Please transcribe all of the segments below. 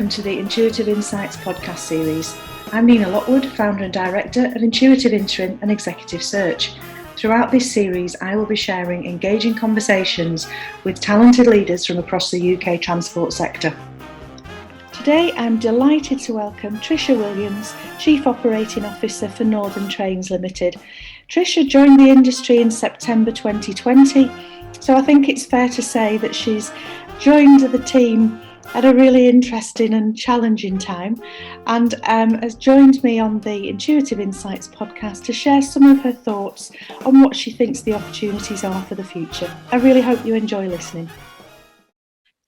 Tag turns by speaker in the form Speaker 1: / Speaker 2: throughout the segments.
Speaker 1: welcome to the Intuitive Insights podcast series. I'm Nina Lockwood, founder and director of Intuitive Interim and Executive Search. Throughout this series, I will be sharing engaging conversations with talented leaders from across the UK transport sector. Today, I'm delighted to welcome Tricia Williams, Chief Operating Officer for Northern Trains Limited. Tricia joined the industry in September 2020, so I think it's fair to say that she's joined the team at a really interesting and challenging time, and has joined me on the Intuitive Insights podcast to share some of her thoughts on what she thinks the opportunities are for the future. I really hope you enjoy listening.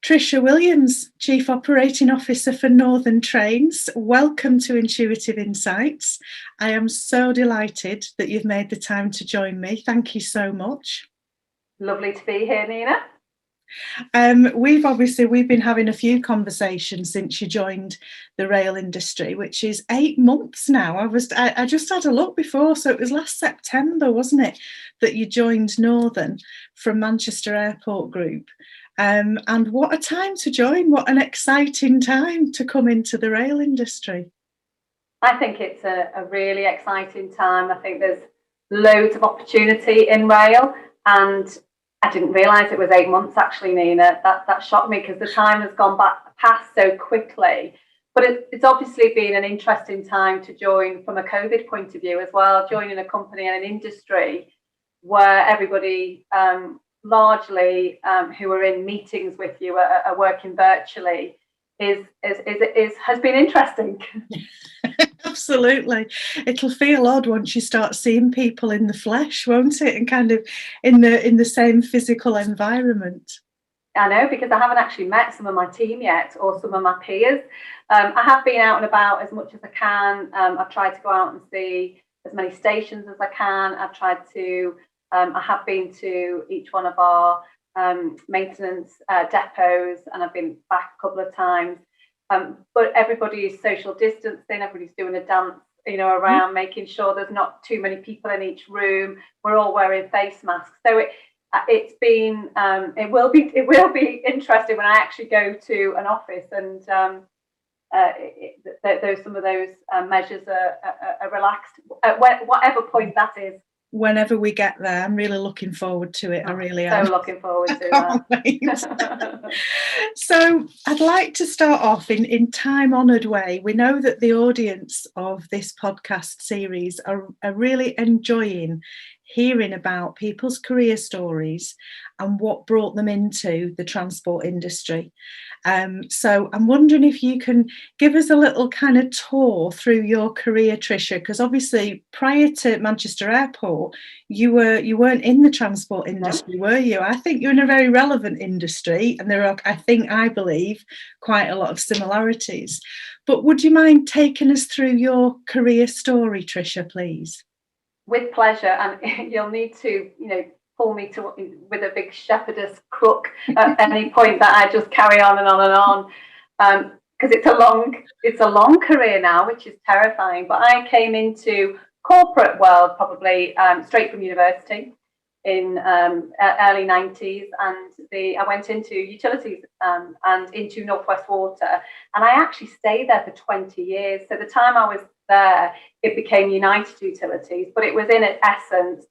Speaker 1: Tricia Williams, Chief Operating Officer for Northern Trains, welcome to Intuitive Insights. I am so delighted that you've made the time to join me. Thank you so much.
Speaker 2: Lovely to be here, Nina.
Speaker 1: We've been having a few conversations since you joined the rail industry, which is 8 months now. I just had a look before, so it was last September, wasn't it, that you joined Northern from Manchester Airport Group. And what a time to join! What an exciting time to come into the rail industry.
Speaker 2: I think it's a really exciting time. I think there's loads of opportunity in rail, and I didn't realise it was 8 months actually, Nina. That shocked me because the time has gone past so quickly. But it's obviously been an interesting time to join from a COVID point of view as well, joining a company and an industry where everybody largely who are in meetings with you are working virtually has been interesting.
Speaker 1: Absolutely. It'll feel odd once you start seeing people in the flesh, won't it? And kind of in the same physical environment.
Speaker 2: I know, because I haven't actually met some of my team yet or some of my peers. I have been out and about as much as I can. I've tried to go out and see as many stations as I can. I have been to each one of our maintenance depots, and I've been back a couple of times. But everybody is social distancing, everybody's doing a dance, around, making sure there's not too many people in each room. We're all wearing face masks. So it will be interesting when I actually go to an office and some of those measures are relaxed at whatever point that is.
Speaker 1: Whenever we get there, I'm really looking forward to it. I really am.
Speaker 2: So looking forward to that.
Speaker 1: So I'd like to start off in time-honoured way. We know that the audience of this podcast series are really enjoying hearing about people's career stories and what brought them into the transport industry. So I'm wondering if you can give us a little kind of tour through your career, Tricia, because obviously prior to Manchester Airport, you weren't in the transport industry, no. Were you? I think you're in a very relevant industry, and there are, I believe, quite a lot of similarities. But would you mind taking us through your career story, Tricia, please?
Speaker 2: With pleasure, and you'll need to, pull me with a big shepherdess crook at any point that I just carry on and on and on, because it's a long career now, which is terrifying. But I came into corporate world probably straight from university in early 90s, and I went into utilities and into Northwest Water, and I actually stayed there for 20 years. So the time I was there, it became United Utilities, but it was in essence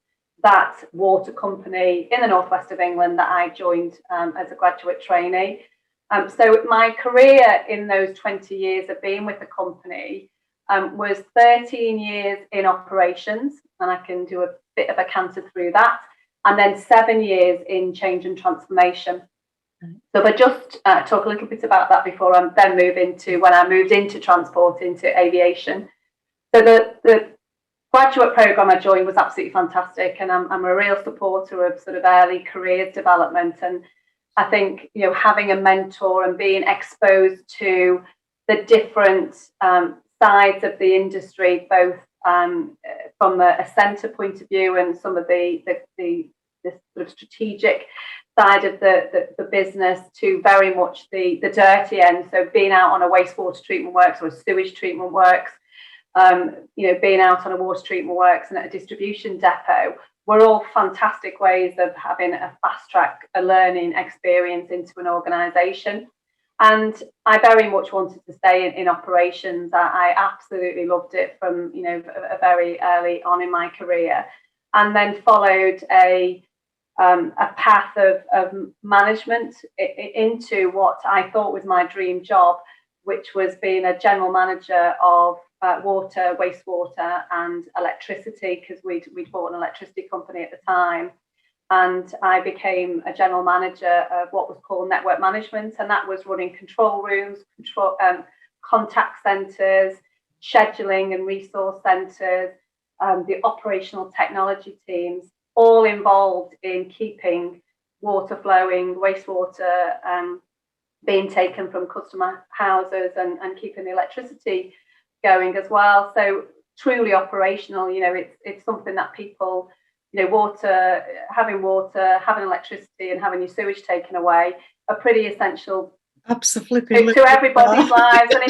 Speaker 2: that water company in the northwest of England that I joined as a graduate trainee. So my career in those 20 years of being with the company was 13 years in operations, and I can do a bit of a canter through that, and then 7 years in change and transformation. So if I just talk a little bit about that before I then move into when I moved into transport, into aviation. So the graduate program I joined was absolutely fantastic, and I'm a real supporter of sort of early career development. And I think, having a mentor and being exposed to the different sides of the industry, both from a centre point of view and some of the sort of strategic side of the business, to very much the dirty end. So being out on a wastewater treatment works or a sewage treatment works, being out on a water treatment works and at a distribution depot, were all fantastic ways of having a fast track, a learning experience into an organisation. And I very much wanted to stay in operations. I absolutely loved it from, a very early on in my career, and then followed a path of management into what I thought was my dream job, which was being a general manager of water, wastewater, and electricity, because we'd bought an electricity company at the time. And I became a general manager of what was called network management, and that was running control rooms, contact centres, scheduling and resource centres, the operational technology teams, all involved in keeping water flowing, wastewater being taken from customer houses, and keeping the electricity going as well. So truly operational. It's something that people, having electricity, and having your sewage taken away are pretty essential.
Speaker 1: Absolutely.
Speaker 2: To everybody's lives. And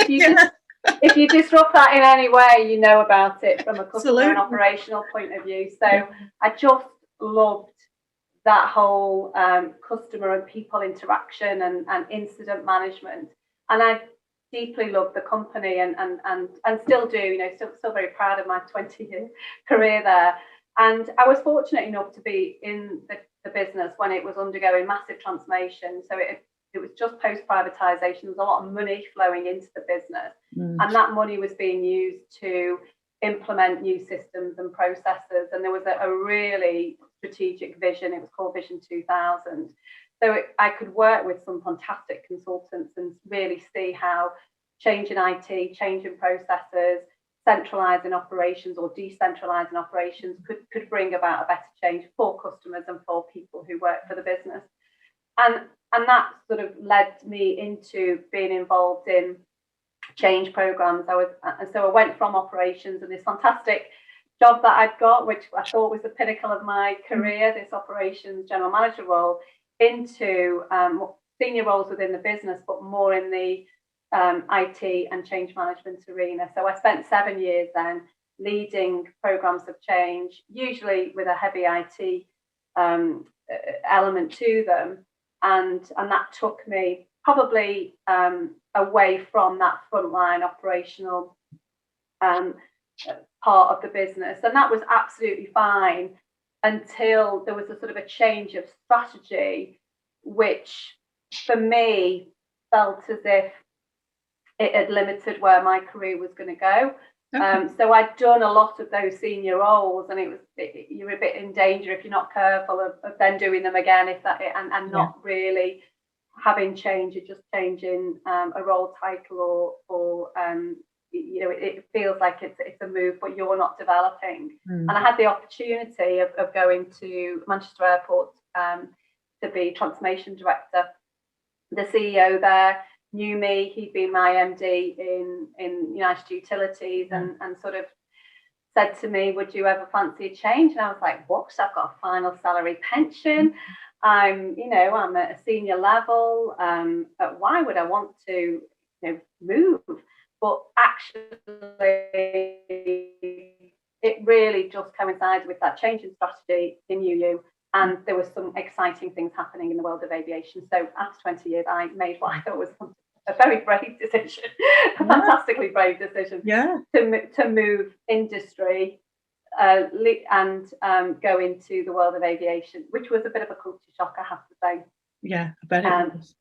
Speaker 2: if you disrupt that in any way, you know about it from a customer and operational point of view. So I just loved that whole customer and people interaction and incident management. And I deeply loved the company and still do, still very proud of my 20-year career there. And I was fortunate enough to be in the business when it was undergoing massive transformation. So it was just post-privatisation. There was a lot of money flowing into the business. And that money was being used to implement new systems and processes. And there was a really strategic vision. It was called Vision 2000. So I could work with some fantastic consultants and really see how changing IT, changing processes, centralising operations or decentralising operations could bring about a better change for customers and for people who work for the business. And that sort of led me into being involved in change programs. So I went from operations and this fantastic job that I'd got, which I thought was the pinnacle of my career, this operations general manager role, into senior roles within the business, but more in the IT and change management arena. So I spent 7 years then leading programs of change, usually with a heavy IT element to them, and that took me probably away from that frontline operational part of the business. And that was absolutely fine until there was a sort of a change of strategy, which for me felt as if it had limited where my career was going to go. Okay. So I'd done a lot of those senior roles, and you're a bit in danger if you're not careful of then doing them again, not really having change. You're just changing a role title or it feels like it's a move, but you're not developing. And I had the opportunity of going to Manchester Airport to be transformation director. The CEO there knew me. He'd been my MD in United Utilities, and sort of said to me, would you ever fancy a change? And I was like, what? I've got a final salary pension. I'm at a senior level. But why would I want to move? But actually, it really just coincided with that change in strategy in UU. And there were some exciting things happening in the world of aviation. So after 20 years, I made what I thought was a very brave decision, a fantastically brave decision, to move industry and go into the world of aviation, which was a bit of a culture shock, I have to say.
Speaker 1: Yeah, I bet it was.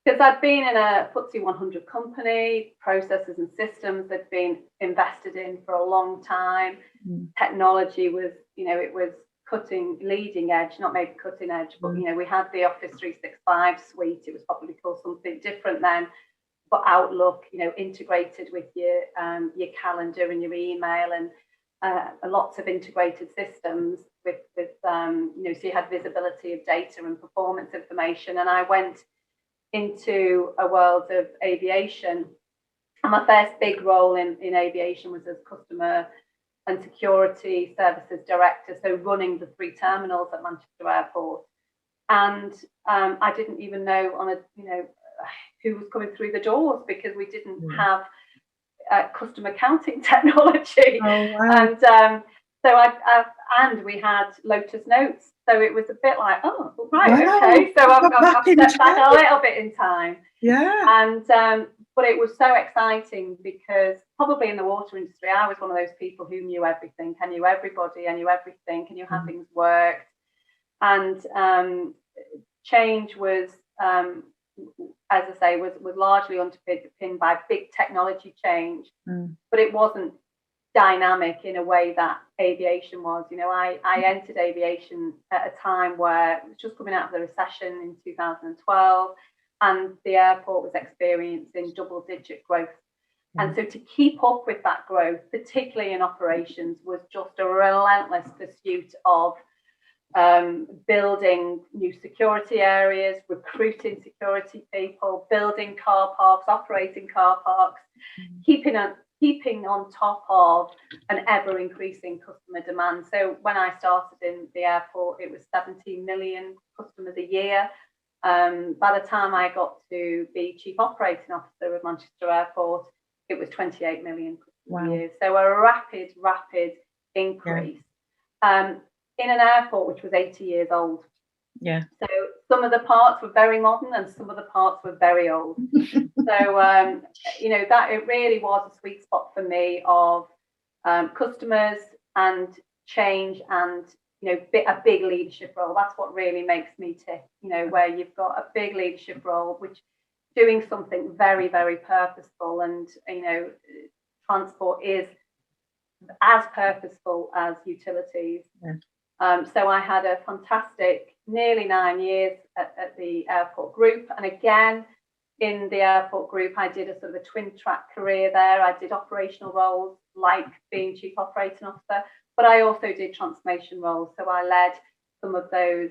Speaker 2: Because I'd been in a FTSE 100 company, processes and systems had been invested in for a long time. Technology was, it was leading edge, not maybe cutting edge, but we had the Office 365 suite. It was probably called something different then, but Outlook, integrated with your calendar and your email, and lots of integrated systems with so you had visibility of data and performance information. And I went into a world of aviation, and my first big role in aviation was as customer and security services director, so running the 3 terminals at Manchester Airport. And I didn't even know who was coming through the doors, because we didn't have customer counting technology.
Speaker 1: Oh, wow.
Speaker 2: And So and we had Lotus Notes, so it was a bit like, oh right,
Speaker 1: Wow.
Speaker 2: okay. So I've stepped back a little bit in time.
Speaker 1: Yeah.
Speaker 2: And but it was so exciting because probably in the water industry, I was one of those people who knew everything. I knew everybody. I knew everything. I knew how things worked. And change was, as I say, was largely underpinned by big technology change, but it wasn't dynamic in a way that aviation was. You know, I entered aviation at a time where it was just coming out of the recession in 2012, and the airport was experiencing double-digit growth. And so to keep up with that growth, particularly in operations, was just a relentless pursuit of building new security areas, recruiting security people, building car parks, operating car parks, keeping on top of an ever increasing customer demand. So when I started in the airport, it was 17 million customers a year. By the time I got to be Chief Operating Officer of Manchester Airport, it was 28 million customers a year. So a rapid increase. In an airport which was 80 years old.
Speaker 1: Yeah.
Speaker 2: So some of the parts were very modern and some of the parts were very old. So, you know, that it really was a sweet spot for me of customers and change and, you know, a big leadership role. That's what really makes me tick, you know, where you've got a big leadership role, which doing something very, very purposeful. And, you know, transport is as purposeful as utilities.
Speaker 1: Yeah.
Speaker 2: So I had a fantastic nearly 9 years at the airport group. And again, in the airport group, I did a sort of a twin track career there. I did operational roles like being Chief Operating Officer, but I also did transformation roles. So I led some of those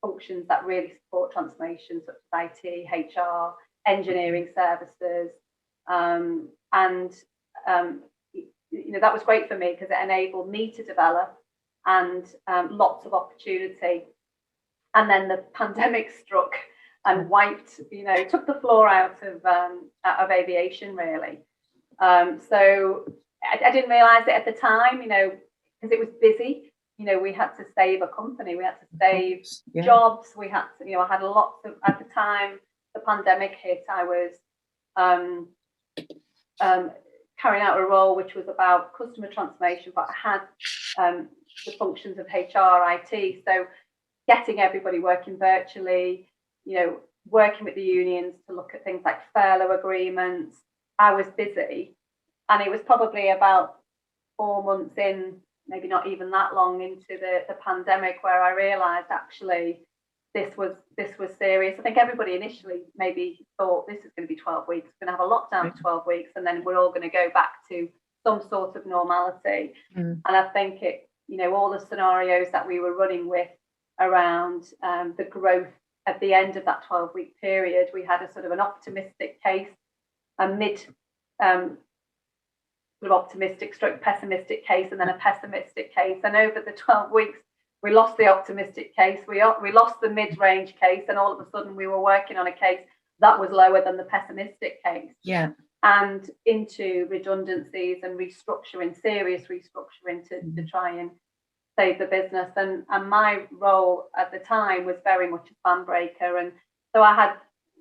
Speaker 2: functions that really support transformation, such as IT, HR, engineering services. You know, that was great for me because it enabled me to develop and lots of opportunity. And then the pandemic struck and wiped, you know, took the floor out of aviation, really. So I didn't realise it at the time, you know, because it was busy. You know, we had to save a company, we had to save jobs, we had to, you know, I had lots of, at the time the pandemic hit, I was carrying out a role which was about customer transformation, but I had the functions of HR, IT, so getting everybody working virtually, you know, working with the unions to look at things like furlough agreements. I was busy, and it was probably about 4 months in, maybe not even that long into the pandemic, where I realised actually this was serious. I think everybody initially maybe thought this is going to be 12 weeks, we're going to have a lockdown for 12 weeks, and then we're all going to go back to some sort of normality. And I think it, you know, all the scenarios that we were running with around the growth at the end of that 12-week period, we had a sort of an optimistic case, a mid sort of optimistic stroke pessimistic case, and then a pessimistic case. And over the 12 weeks, we lost the optimistic case, we lost the mid-range case, and all of a sudden we were working on a case that was lower than the pessimistic case.
Speaker 1: Yeah.
Speaker 2: And into redundancies and restructuring, serious restructuring to try and save the business. And my role at the time was very much a fan breaker. And so I had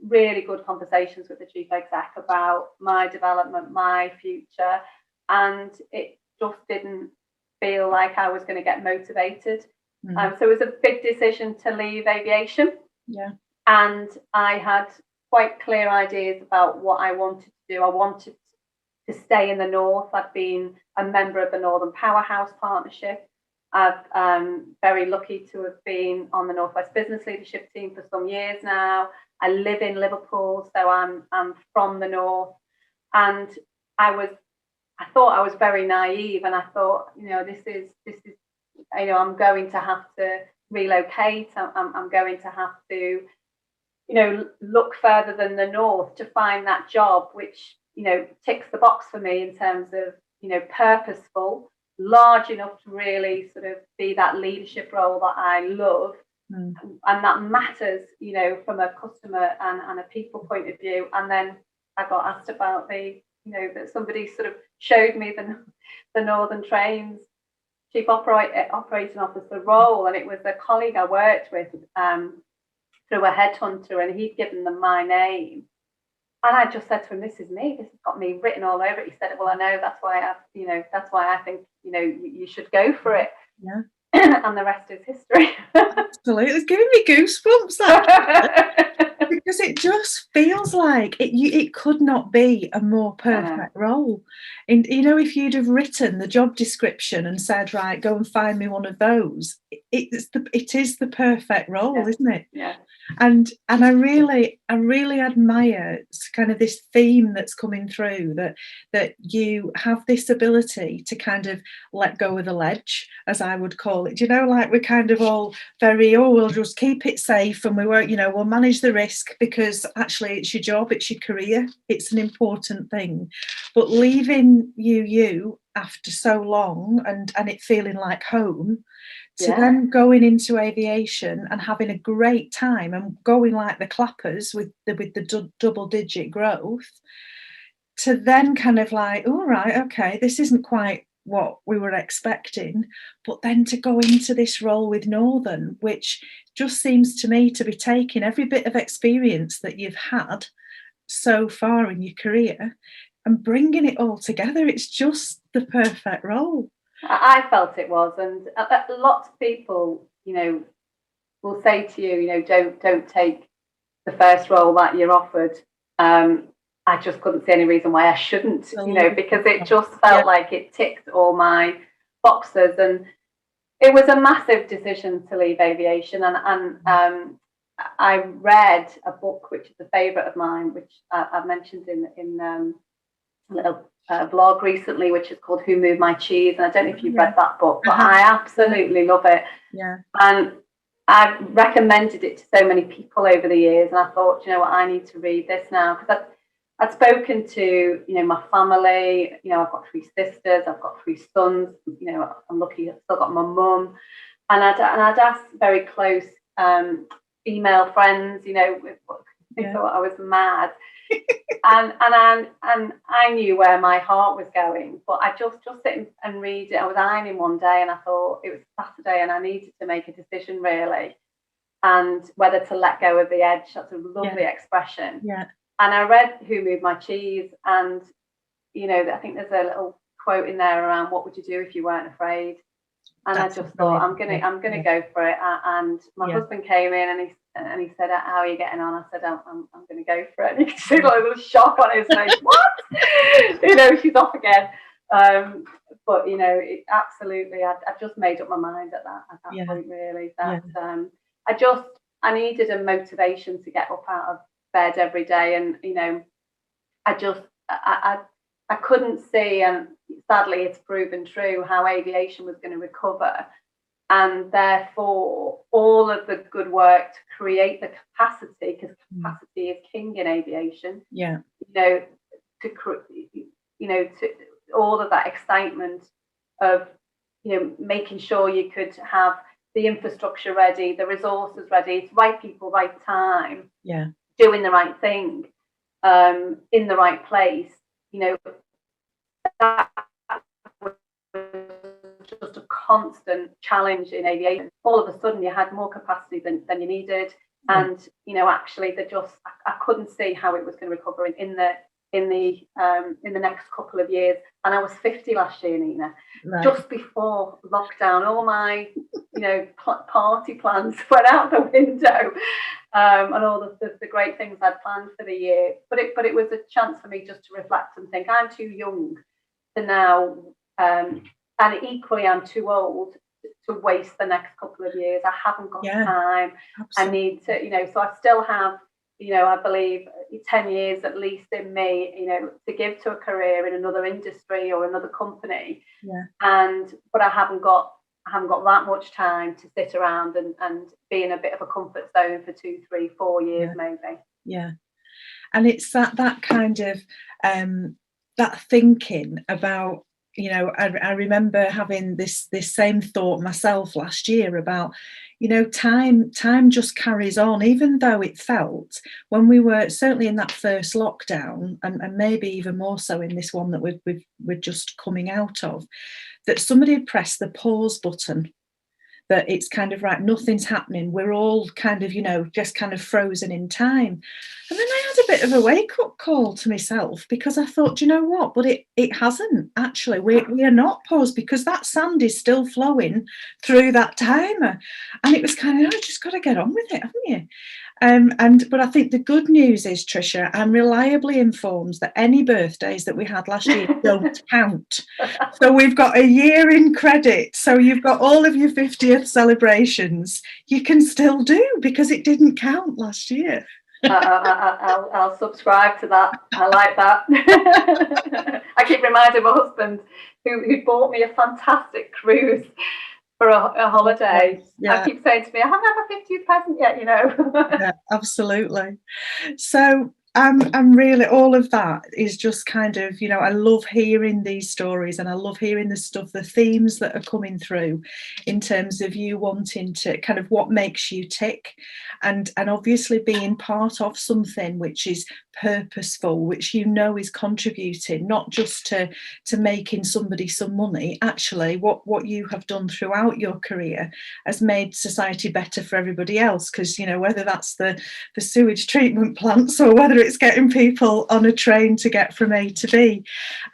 Speaker 2: really good conversations with the chief exec about my development, my future. And it just didn't feel like I was going to get motivated. So it was a big decision to leave aviation.
Speaker 1: Yeah.
Speaker 2: And I had quite clear ideas about what I wanted to do. I wanted to stay in the north. I've been a member of the Northern Powerhouse Partnership. I've very lucky to have been on the Northwest Business Leadership Team for some years now. I live in Liverpool, so I'm from the north. And I thought I was very naive, and I thought, you know, this is, you know, I'm going to have to relocate. I'm going to have to, you know, look further than the north to find that job, which, you know, ticks the box for me in terms of, you know, purposeful, large enough to really sort of be that leadership role that I love. And that matters, you know, from a customer and a people point of view. And then I got asked about the, you know, that somebody sort of showed me the Northern Trains chief operating officer role, and it was a colleague I worked with through a headhunter, and he'd given them my name. And I just said to him, "This is me. This has got me written all over it." He said, "Well, I know. That's why I think you should go for it."
Speaker 1: Yeah.
Speaker 2: And the rest is history.
Speaker 1: Absolutely, it's giving me goosebumps. Because it just feels like it could not be a more perfect role. And if you'd have written the job description and said, right, go and find me one of those, it is the perfect role, isn't it?
Speaker 2: Yeah.
Speaker 1: And I really admire kind of this theme that's coming through, that you have this ability to kind of let go of the ledge, as I would call it. Like we're kind of all very, we'll just keep it safe and we won't, we'll manage the risk, because actually it's your job, it's your career, it's an important thing. But leaving you after so long and it feeling like home, to then going into aviation and having a great time and going like the clappers with the double digit growth, to then kind of like, all right, okay, this isn't quite what we were expecting, but then to go into this role with Northern, which just seems to me to be taking every bit of experience that you've had so far in your career and bringing it all together. It's just the perfect role.
Speaker 2: I felt it was, and lots of people, will say to you, don't take the first role that you're offered. I just couldn't see any reason why I shouldn't, because it just felt like it ticked all my boxes, and it was a massive decision to leave aviation. And I read a book which is a favourite of mine, which I've mentioned in a little blog recently, which is called Who Moved My Cheese, and I don't know if you've read that book, but I absolutely love it. And I've recommended it to so many people over the years, and I thought, I need to read this now, because I'd spoken to my family. I've got 3 sisters, I've got 3 sons, I'm lucky I've still got my mum, and I'd asked very close female friends, they thought I was mad. and I knew where my heart was going, but I just sit and read it. I was ironing one day, and I thought it was Saturday, and I needed to make a decision really, and whether to let go of the edge. That's a lovely expression. And I read Who Moved My Cheese, and I think there's a little quote in there around, what would you do if you weren't afraid? And I just thought, I'm gonna go for it. And my husband came in, and he said, "How are you getting on?" I said, "I'm going to go for it." And you could see like a little shock on his face. What? She's off again. But absolutely, I just made up my mind at that point, really. That I needed a motivation to get up out of bed every day, and I couldn't see, and sadly it's proven true, how aviation was going to recover. And therefore, all of the good work to create the capacity, because capacity is king in aviation. To all of that excitement of, making sure you could have the infrastructure ready, the resources ready, right people, right time, doing the right thing, in the right place. That was just a constant challenge in aviation. All of a sudden you had more capacity than you needed, and actually I couldn't see how it was going to recover in the next couple of years. And I was 50 last year, Nina, just before lockdown. All my party plans went out the window, and all the great things I'd planned for the year. But it was a chance for me just to reflect and think, I'm too young to now, and equally I'm too old to waste the next couple of years. I haven't got time. Absolutely. I need to, so I still have, I believe 10 years at least in me, to give to a career in another industry or another company. But I haven't got that much time to sit around and be in a bit of a comfort zone for 2, 3, 4 years maybe.
Speaker 1: And it's that kind of that thinking about, I remember having this same thought myself last year about, time just carries on, even though it felt, when we were certainly in that first lockdown, and maybe even more so in this one that we're just coming out of, that somebody had pressed the pause button, that it's kind of right, nothing's happening. We're all kind of, just kind of frozen in time. And then I had a bit of a wake-up call to myself, because I thought, you know what? But it hasn't actually. We are not paused, because that sand is still flowing through that timer. And it was kind of, I just got to get on with it, haven't you? But I think the good news is, Tricia, I'm reliably informed that any birthdays that we had last year don't count. So we've got a year in credit. So you've got all of your 50th celebrations you can still do, because it didn't count last year.
Speaker 2: I'll subscribe to that. I like that. I keep reminding my husband, who bought me a fantastic cruise for a holiday.
Speaker 1: Yeah.
Speaker 2: I keep saying to me, I haven't had my 50th present yet,
Speaker 1: Yeah, absolutely. So I'm really, all of that is just kind of, I love hearing these stories, and I love hearing the stuff, the themes that are coming through in terms of you wanting to kind of what makes you tick, and obviously being part of something which is purposeful, which is contributing not just to making somebody some money. Actually, what you have done throughout your career has made society better for everybody else, because whether that's the sewage treatment plants, or whether it's getting people on a train to get from A to B,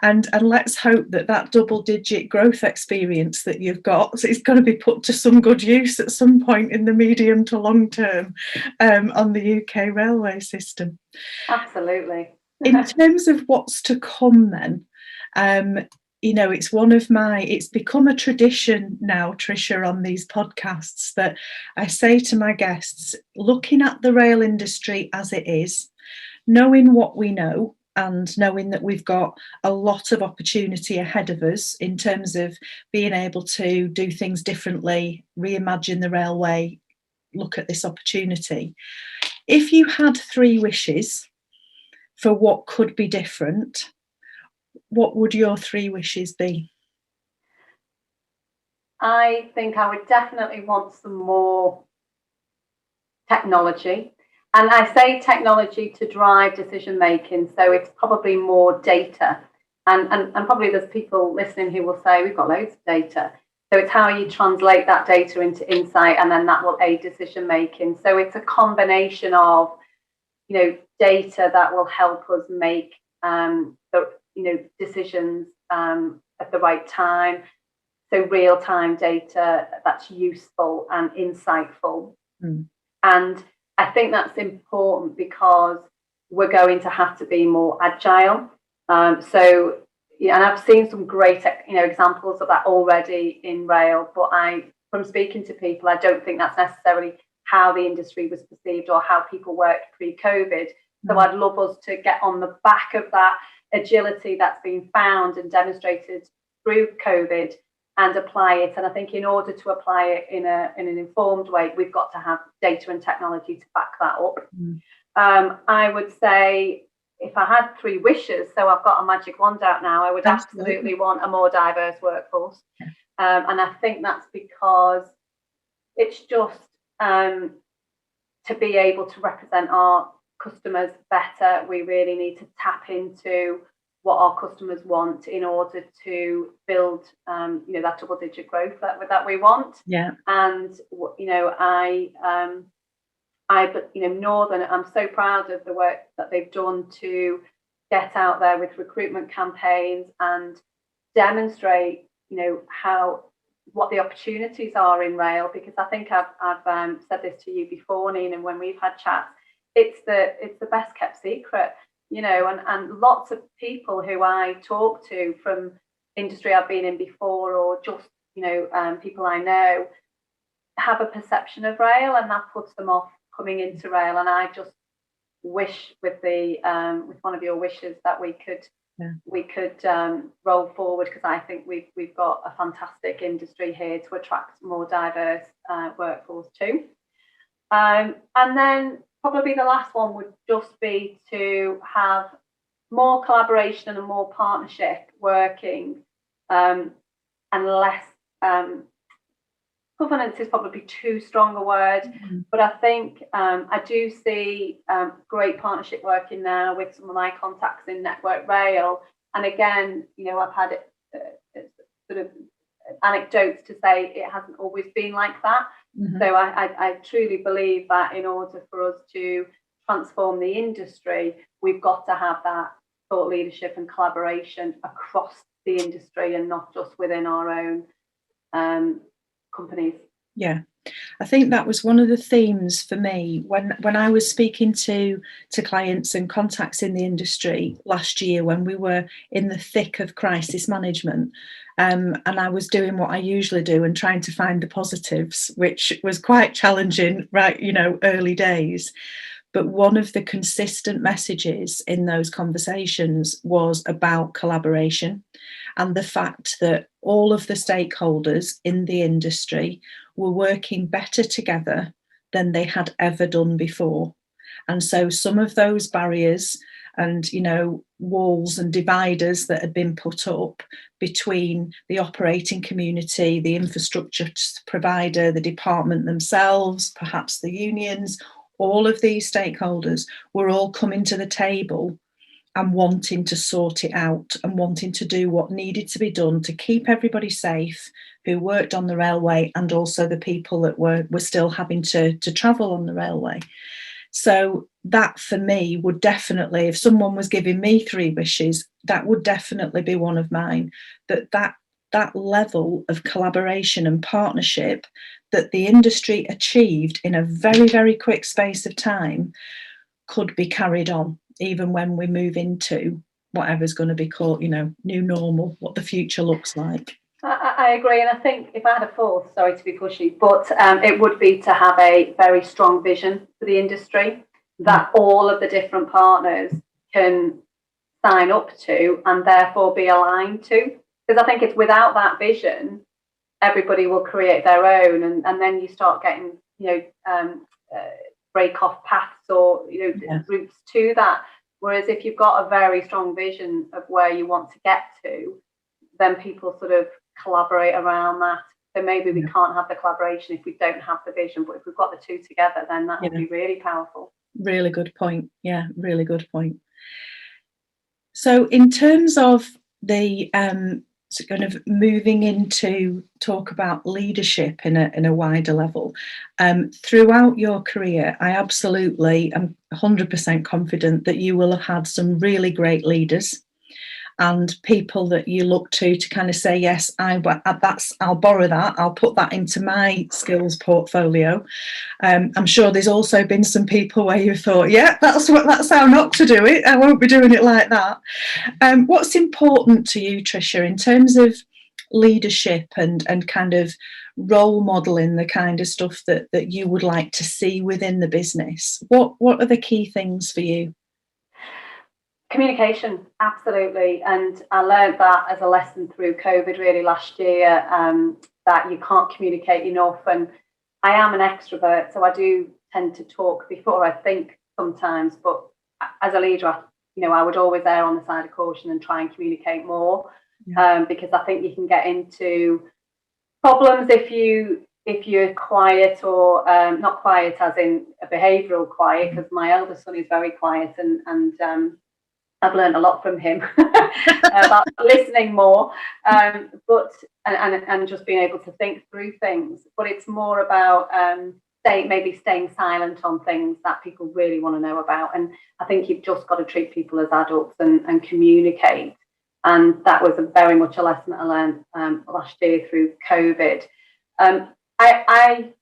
Speaker 1: and let's hope that double digit growth experience that you've got is going to be put to some good use at some point in the medium to long term on the UK railway system.
Speaker 2: Absolutely.
Speaker 1: In terms of what's to come then, it's become a tradition now, Tricia, on these podcasts, that I say to my guests, looking at the rail industry as it is, knowing what we know, and knowing that we've got a lot of opportunity ahead of us in terms of being able to do things differently, reimagine the railway, look at this opportunity. If you had 3 wishes for what could be different, what would your 3 wishes be?
Speaker 2: I think I would definitely want some more technology. And I say technology to drive decision making. So it's probably more data. And probably there's people listening who will say, we've got loads of data. So it's how you translate that data into insight, and then that will aid decision making. So it's a combination of, data that will help us make decisions at the right time. So real-time data that's useful and insightful. And I think that's important, because we're going to have to be more agile. And I've seen some great examples of that already in rail, but from speaking to people, I don't think that's necessarily how the industry was perceived or how people worked pre-COVID. So I'd love us to get on the back of that agility that's been found and demonstrated through COVID and apply it. And I think in order to apply it in an informed way, we've got to have data and technology to back that up. I would say, if I had 3 wishes, so I've got a magic wand out now, I would absolutely want a more diverse workforce. And I think that's because it's just to be able to represent our customers better, we really need to tap into what our customers want in order to build that double-digit growth that we want. And Northern, I'm so proud of the work that they've done to get out there with recruitment campaigns and demonstrate what the opportunities are in rail, because I think I've said this to you before, Nina, when we've had chats. It's the best kept secret, and lots of people who I talk to from industry I've been in before, or just people I know, have a perception of rail, and that puts them off coming into rail. And I just wish with one of your wishes that we could roll forward, because I think we've got a fantastic industry here to attract more diverse workforce too. And then probably the last one would just be to have more collaboration and more partnership working, and less governance is probably too strong a word, but I think I do see great partnership working now with some of my contacts in Network Rail. And again, I've had it sort of anecdotes to say it hasn't always been like that.
Speaker 1: Mm-hmm.
Speaker 2: So I truly believe that in order for us to transform the industry, we've got to have that thought leadership and collaboration across the industry and not just within our own companies.
Speaker 1: Yeah, I think that was one of the themes for me when I was speaking to clients and contacts in the industry last year, when we were in the thick of crisis management, and I was doing what I usually do and trying to find the positives, which was quite challenging, right? Early days. But one of the consistent messages in those conversations was about collaboration, and the fact that all of the stakeholders in the industry were working better together than they had ever done before. And so some of those barriers and, walls and dividers that had been put up between the operating community, the infrastructure provider, the department themselves, perhaps the unions, all of these stakeholders were all coming to the table and wanting to sort it out and wanting to do what needed to be done to keep everybody safe who worked on the railway, and also the people that were still having to travel on the railway. So that, for me, would definitely, if someone was giving me 3 wishes, that would definitely be one of mine, that level of collaboration and partnership that the industry achieved in a very, very quick space of time could be carried on, even when we move into whatever's going to be called, new normal, what the future looks like.
Speaker 2: I agree, and I think if I had a fourth, sorry to be pushy, but it would be to have a very strong vision for the industry that all of the different partners can sign up to and therefore be aligned to. Because I think it's without that vision, everybody will create their own, and then you start getting, break off paths or routes to that. Whereas if you've got a very strong vision of where you want to get to, then people sort of collaborate around that. So maybe we can't have the collaboration if we don't have the vision, but if we've got the two together, then that would be really powerful.
Speaker 1: Really good point. Yeah, really good point. So in terms of the kind of moving into talk about leadership in a wider level, throughout your career, I absolutely am 100% confident that you will have had some really great leaders and people that you look to kind of say, yes, I'll borrow that, I'll put that into my skills portfolio. I'm sure there's also been some people where you thought, yeah, that's how not to do it, I won't be doing it like that. What's important to you, Tricia, in terms of leadership and kind of role modeling, the kind of stuff that you would like to see within the business? What are the key things for you?
Speaker 2: Communication, absolutely. And I learned that as a lesson through COVID really last year, that you can't communicate enough. And I am an extrovert, so I do tend to talk before I think sometimes. But as a leader, I would always err on the side of caution and try and communicate more, because I think you can get into problems if you're quiet or not quiet as in a behavioural quiet, because my eldest son is very quiet and I've learned a lot from him about listening more, but just being able to think through things. But it's more about staying silent on things that people really want to know about. And I think you've just got to treat people as adults and communicate. And that was very much a lesson that I learned last year through COVID. I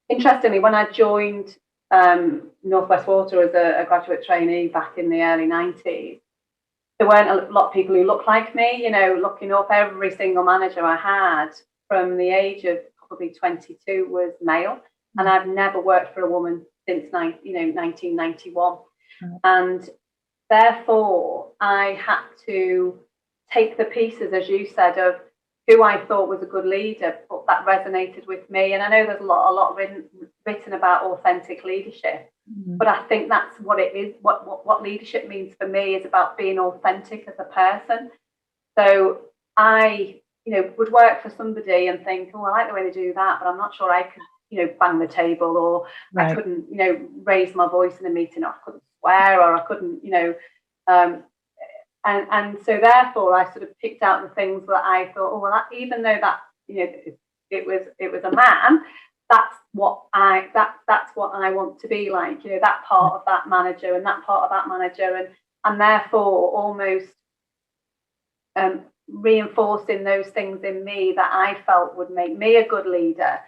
Speaker 2: interestingly, when I joined Northwest Water as a graduate trainee back in the early 90s, there weren't a lot of people who looked like me, looking up. Every single manager I had from the age of probably 22 was male. And I've never worked for a woman since 1991. And therefore, I had to take the pieces, as you said, of who I thought was a good leader, but that resonated with me. And I know there's a lot written about authentic leadership, but I think that's what it is. What leadership means for me is about being authentic as a person. So I, would work for somebody and think, oh, I like the way they do that, but I'm not sure I could, bang the table, or I couldn't, raise my voice in a meeting, or I couldn't swear, or I couldn't, and so therefore I sort of picked out the things that I thought, oh, well, even though that, it was a man, that's what I want to be like, that part of that manager and that part of that manager, and therefore almost reinforcing those things in me that I felt would make me a good leader,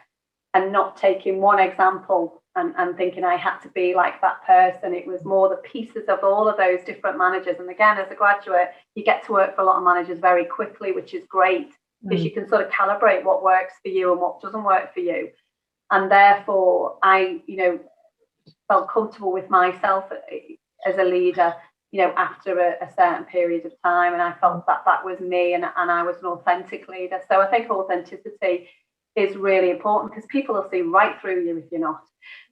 Speaker 2: and not taking one example and thinking I had to be like that person. It was more the pieces of all of those different managers. And again, as a graduate, you get to work for a lot of managers very quickly, which is great, because you can sort of calibrate what works for you and what doesn't work for you. And therefore, I, felt comfortable with myself as a leader, after a certain period of time. And I felt that was me, and I was an authentic leader. So I think authenticity is really important, because people will see right through you if you're not.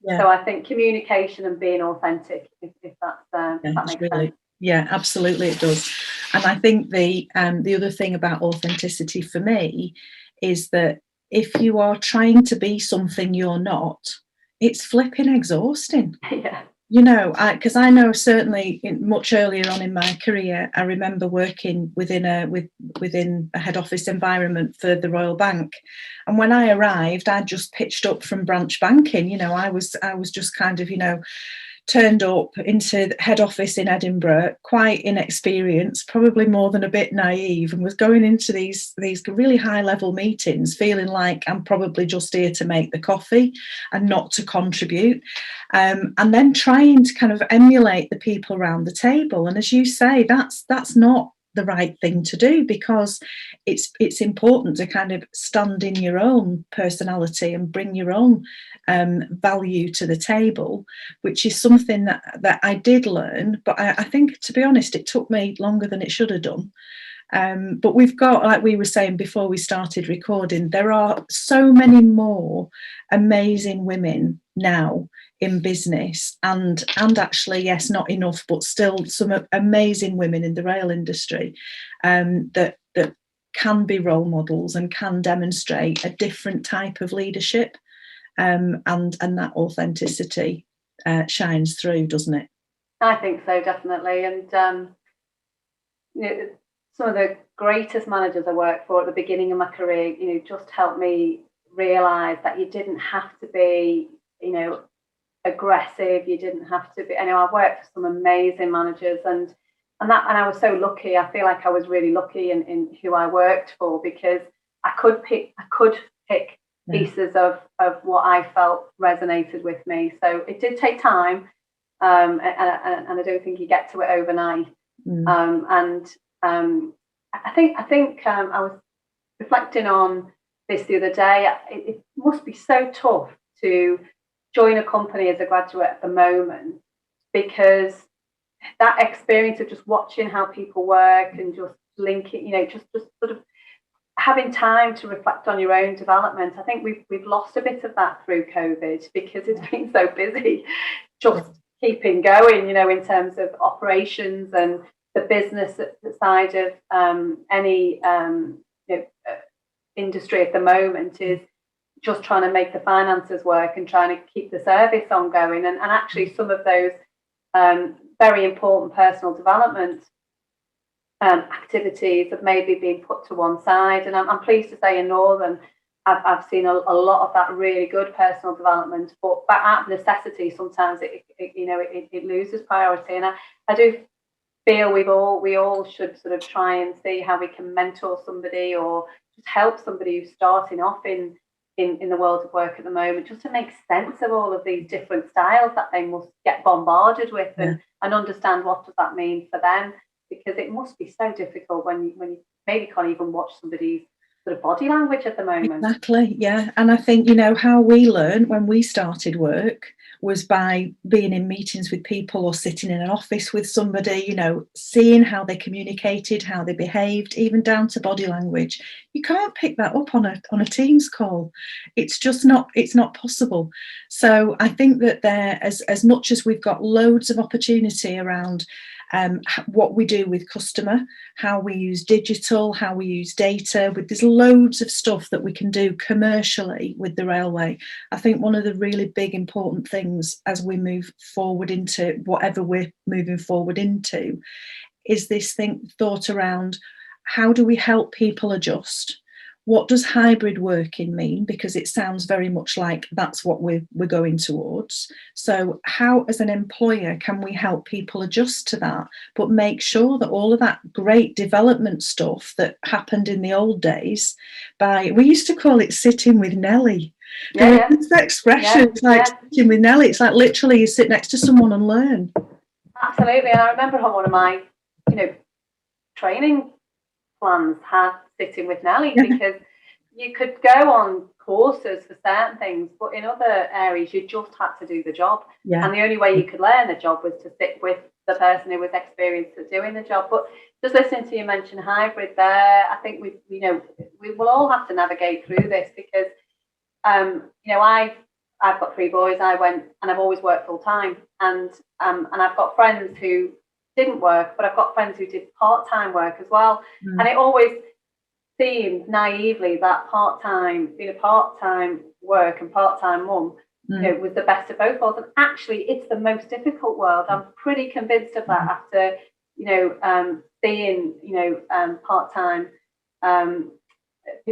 Speaker 2: Yeah. So I think communication and being authentic, if that makes sense.
Speaker 1: Yeah, absolutely it does. And I think the other thing about authenticity for me is that if you are trying to be something you're not, it's flipping exhausting.
Speaker 2: Yeah.
Speaker 1: Because I know certainly much earlier on in my career, I remember working within a head office environment for the Royal Bank, and when I arrived, I just pitched up from branch banking. I was just kind of turned up into the head office in Edinburgh, quite inexperienced, probably more than a bit naive, and was going into these really high level meetings feeling like I'm probably just here to make the coffee and not to contribute, and then trying to kind of emulate the people around the table. And as you say, that's not the right thing to do, because it's important to kind of stand in your own personality and bring your own value to the table, which is something that I did learn. But I think, to be honest, it took me longer than it should have done. But we've got, like we were saying before we started recording, there are so many more amazing women now in business, and actually, yes, not enough, but still some amazing women in the rail industry that can be role models and can demonstrate a different type of leadership, and that authenticity shines through, doesn't it?
Speaker 2: I think so, definitely. And some of the greatest managers I worked for at the beginning of my career, just helped me realise that you didn't have to be, aggressive. You didn't have to be. I worked for some amazing managers, and I was so lucky. I feel like I was really lucky in who I worked for, because I could pick pieces of what I felt resonated with me. So it did take time, and I don't think you get to it overnight. I think I was reflecting on this the other day. It must be so tough to join a company as a graduate at the moment, because that experience of just watching how people work and just linking, just sort of having time to reflect on your own development. I think we've lost a bit of that through COVID, because it's been so busy just keeping going, in terms of operations and the business side of any industry at the moment is just trying to make the finances work and trying to keep the service ongoing. And actually some of those very important personal development activities have maybe been put to one side. And I'm pleased to say in Northern, I've seen a lot of that really good personal development, but out of necessity, sometimes it loses priority. And I do feel we all should sort of try and see how we can mentor somebody, or just help somebody who's starting off in the world of work at the moment, just to make sense of all of these different styles that they must get bombarded with, and understand what does that mean for them, because it must be so difficult when you maybe can't even watch somebody's sort of body language at the moment.
Speaker 1: Exactly, yeah. And I think, how we learned when we started work was by being in meetings with people, or sitting in an office with somebody, seeing how they communicated, how they behaved, even down to body language. You can't pick that up on a Teams call. It's just not possible. So I think that there, as much as we've got loads of opportunity around what we do with customer, how we use digital, how we use data, there's loads of stuff that we can do commercially with the railway. I think one of the really big important things as we move forward into whatever we're moving forward into is this thought around, how do we help people adjust? what does hybrid working mean? Because it sounds very much like that's what we're going towards. So how, as an employer, can we help people adjust to that, but make sure that all of that great development stuff that happened in the old days, we used to call it sitting with Nelly. This expression, it's like sitting with Nelly. It's like literally you sit next to someone and learn.
Speaker 2: Absolutely. And I remember on one of my, training plans had sitting with Nelly, because you could go on courses for certain things, but in other areas you just had to do the job. And the only way you could learn the job was to sit with the person who was experienced at doing the job. But just listening to you mention hybrid there, I think we will all have to navigate through this, because I've got 3 boys. I went, and I've always worked full time, and I've got friends who didn't work, but I've got friends who did part-time work as well. And it always seemed naively that being a part-time work and part-time mum, was the best of both worlds. And actually, it's the most difficult world. I'm pretty convinced of that after seeing part-time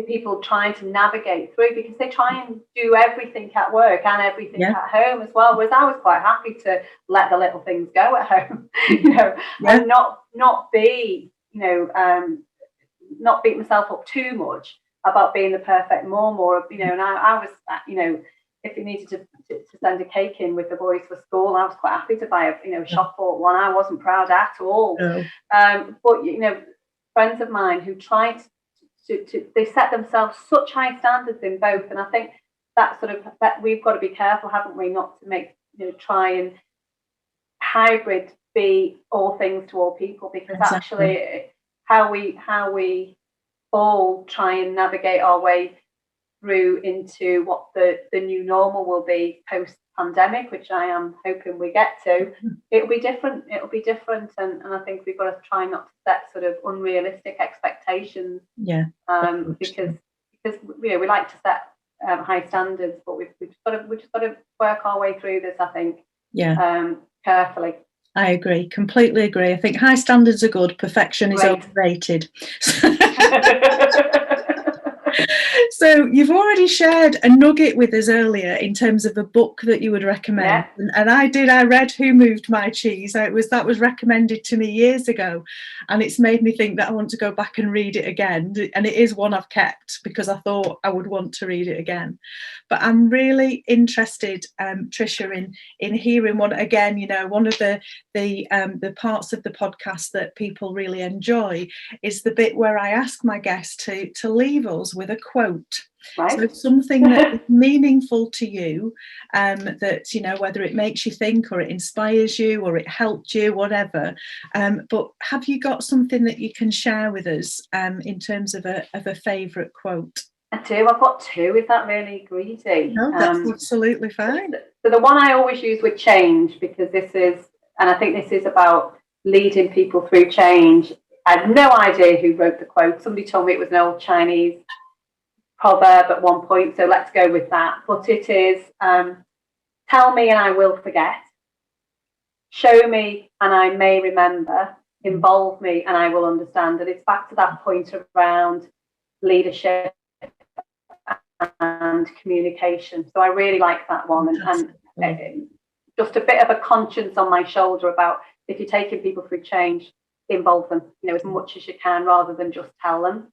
Speaker 2: people trying to navigate through, because they try and do everything at work and everything at home as well. Whereas I was quite happy to let the little things go at home, and not be, not beat myself up too much about being the perfect mum, or and I was, if you needed to send a cake in with the boys for school, I was quite happy to buy a shop bought one. I wasn't proud at all.
Speaker 1: No.
Speaker 2: But friends of mine who tried to they set themselves such high standards in both, and I think that we've got to be careful, haven't we, not to make try and hybrid be all things to all people, because actually how we all try and navigate our way through into what the new normal will be post pandemic, which I am hoping we get to, it'll be different, and I think we've got to try not to set sort of unrealistic expectations, because we like to set high standards, but we've just got to work our way through this, I think, carefully.
Speaker 1: I agree, completely agree. I think high standards are good, perfection is overrated. So you've already shared a nugget with us earlier in terms of a book that you would recommend, and I read Who Moved My Cheese. That was recommended to me years ago, and it's made me think that I want to go back and read it again, and it is one I've kept because I thought I would want to read it again. But I'm really interested, Tricia, in hearing one of the parts of the podcast that people really enjoy is the bit where I ask my guests to leave us with a quote. So something that is meaningful to you, that whether it makes you think or it inspires you or it helped you, whatever. But have you got something that you can share with us in terms of a favourite quote?
Speaker 2: I do. I've got 2. Is that really greedy?
Speaker 1: No, that's absolutely fine.
Speaker 2: So the one I always use with change, because this is about leading people through change. I had no idea who wrote the quote. Somebody told me it was an old Chinese proverb at one point, so let's go with that. But it is, tell me and I will forget, show me and I may remember, involve me and I will understand. And it's back to that point around leadership and communication. So I really like that one, and just a bit of a conscience on my shoulder about, if you're taking people through change, involve them, as much as you can, rather than just tell them.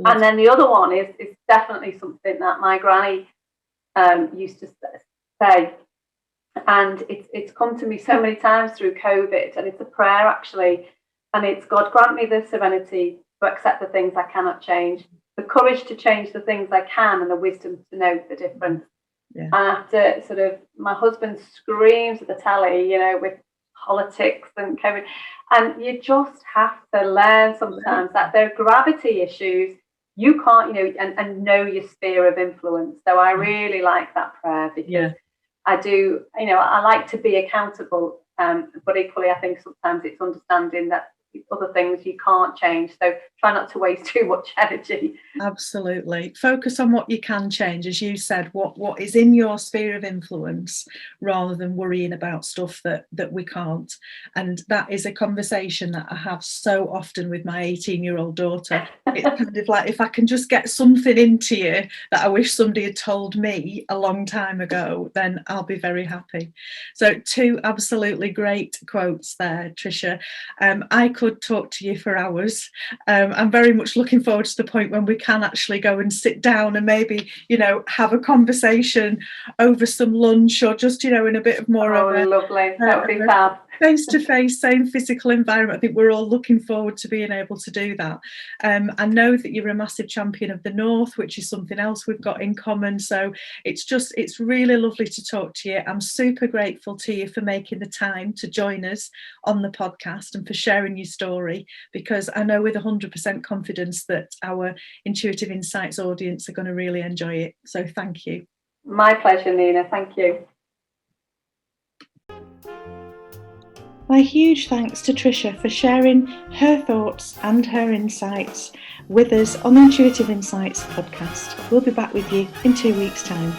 Speaker 2: And then the other one is definitely something that my granny used to say, and it's come to me so many times through COVID, and it's a prayer actually, and it's, God grant me the serenity to accept the things I cannot change, the courage to change the things I can, and the wisdom to know the difference. And after sort of my husband screams at the telly, with politics and COVID, and you just have to learn sometimes that there are gravity issues. You can't, and know your sphere of influence. So I really like that prayer, because I do, I like to be accountable, but equally I think sometimes it's understanding that other things you can't change. So try not to waste too much energy.
Speaker 1: Absolutely. Focus on what you can change, as you said, what is in your sphere of influence, rather than worrying about stuff that we can't. And that is a conversation that I have so often with my 18-year-old daughter. It's kind of like, if I can just get something into you that I wish somebody had told me a long time ago, then I'll be very happy. So 2 absolutely great quotes there, Tricia. I could talk to you for hours. I'm very much looking forward to the point when we can actually go and sit down and maybe, have a conversation over some lunch, or just, in a bit of more of a
Speaker 2: lovely. That would be fab.
Speaker 1: Face-to-face, same physical environment. I think we're all looking forward to being able to do that. I know that you're a massive champion of the North, which is something else we've got in common. So it's really lovely to talk to you. I'm super grateful to you for making the time to join us on the podcast and for sharing your story, because I know with 100% confidence that our Intuitive Insights audience are going to really enjoy it. So thank you.
Speaker 2: My pleasure, Nina. Thank you.
Speaker 1: My huge thanks to Tricia for sharing her thoughts and her insights with us on the Intuitive Insights podcast. We'll be back with you in 2 weeks' time.